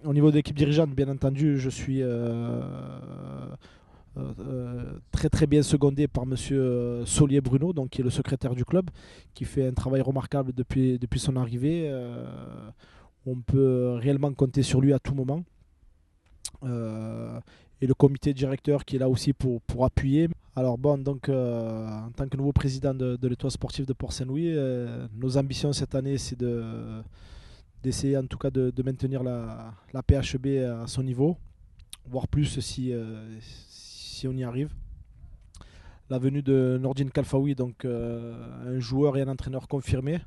Au niveau de l'équipe dirigeante, bien entendu, je suis très très bien secondé par Monsieur Solier Bruno, donc, qui est le secrétaire du club, qui fait un travail remarquable depuis son arrivée. On peut réellement compter sur lui à tout moment. Euh, et le comité directeur qui est là aussi pour appuyer. Alors bon, donc en tant que nouveau président de l'Étoile sportive de Port-Saint-Louis, nos ambitions cette année, c'est d'essayer en tout cas de maintenir la PHB à son niveau, voire plus si on y arrive. La venue de Nordine Kalfaoui, donc un joueur et un entraîneur confirmé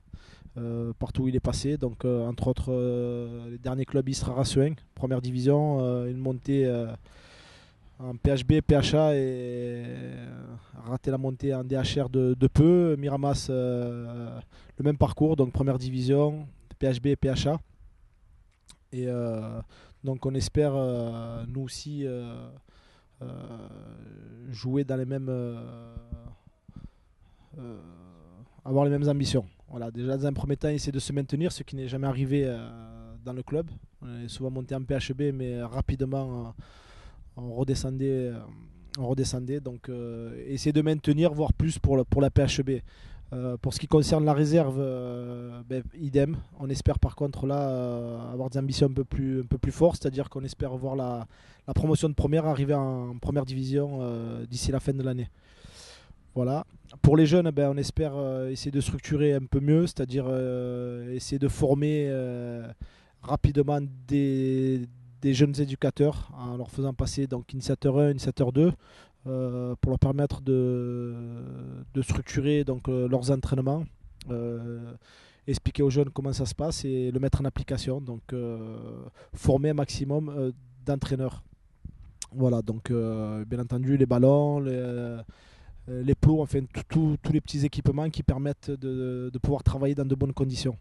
partout où il est passé. Donc entre autres les derniers clubs Isra Rassuin, première division, une montée en PHB, PHA et raté la montée en DHR de peu. Miramas, le même parcours, donc première division, PHB et PHA. Et donc on espère nous aussi euh, jouer dans les mêmes euh, avoir les mêmes ambitions. Voilà, déjà dans un premier temps, essayer de se maintenir, ce qui n'est jamais arrivé dans le club. On est souvent monté en PHB, mais rapidement on redescendait. On redescendait, donc essayer de maintenir, voire plus pour la PHB. Pour ce qui concerne la réserve, idem. On espère par contre là avoir des ambitions un peu plus fortes, c'est-à-dire qu'on espère voir la promotion de première arriver en première division d'ici la fin de l'année. Voilà. Pour les jeunes, on espère essayer de structurer un peu mieux, c'est-à-dire essayer de former rapidement des jeunes éducateurs en leur faisant passer donc initiateur 1, initiateur 2, pour leur permettre de structurer donc, leurs entraînements, expliquer aux jeunes comment ça se passe et le mettre en application. Donc former un maximum d'entraîneurs. Voilà, donc bien entendu les ballons, les plots, enfin tous les petits équipements qui permettent de pouvoir travailler dans de bonnes conditions.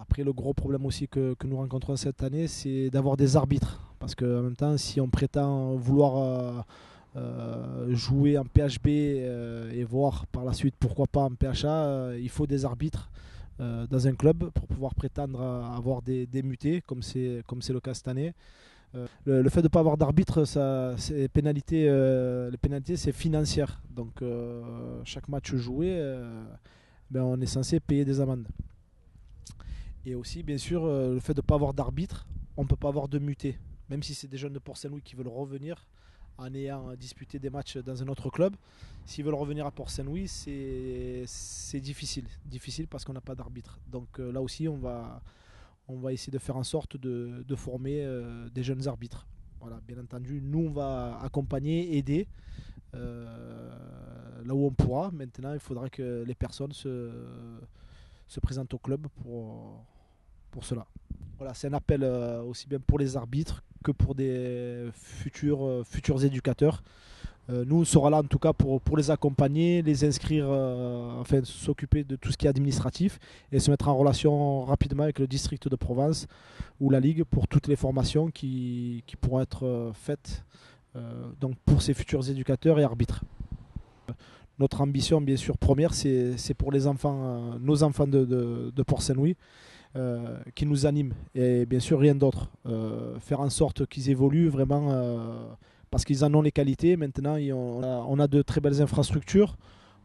Après, le gros problème aussi que nous rencontrons cette année, c'est d'avoir des arbitres. Parce qu'en même temps, si on prétend vouloir jouer en PHB et voir par la suite pourquoi pas en PHA, il faut des arbitres dans un club pour pouvoir prétendre à avoir des mutés, comme c'est le cas cette année. Le fait de ne pas avoir d'arbitre, les pénalités, c'est financière. Donc, chaque match joué, on est censé payer des amendes. Et aussi, bien sûr, le fait de ne pas avoir d'arbitre, on ne peut pas avoir de muté. Même si c'est des jeunes de Port-Saint-Louis qui veulent revenir en ayant disputé des matchs dans un autre club, s'ils veulent revenir à Port-Saint-Louis, c'est difficile. Difficile parce qu'on n'a pas d'arbitre. Donc là aussi, on va essayer de faire en sorte de former des jeunes arbitres. Voilà, bien entendu, nous, on va accompagner, aider là où on pourra. Maintenant, il faudra que les personnes se présentent au club pour cela. Voilà, c'est un appel aussi bien pour les arbitres que pour des futurs éducateurs. Nous, on sera là en tout cas pour les accompagner, les inscrire, enfin s'occuper de tout ce qui est administratif et se mettre en relation rapidement avec le district de Provence ou la Ligue pour toutes les formations qui pourront être faites donc pour ces futurs éducateurs et arbitres. Notre ambition, bien sûr, première, c'est pour les enfants, nos enfants de Port-Saint-Louis, qui nous animent. Et bien sûr, rien d'autre. Faire en sorte qu'ils évoluent vraiment parce qu'ils en ont les qualités. Maintenant, on a de très belles infrastructures.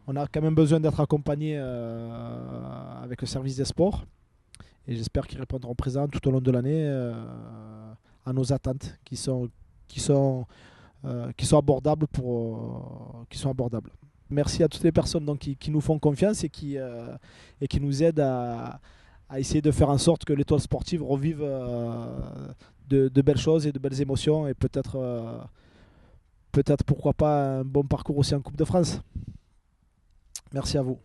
On a quand même besoin d'être accompagné avec le service des sports. Et j'espère qu'ils répondront présents tout au long de l'année à nos attentes qui sont, qui sont abordables qui sont abordables. Merci à toutes les personnes donc, qui nous font confiance et qui nous aident à essayer de faire en sorte que l'étoile sportive revive de belles choses et de belles émotions et peut-être pourquoi pas un bon parcours aussi en Coupe de France. Merci à vous.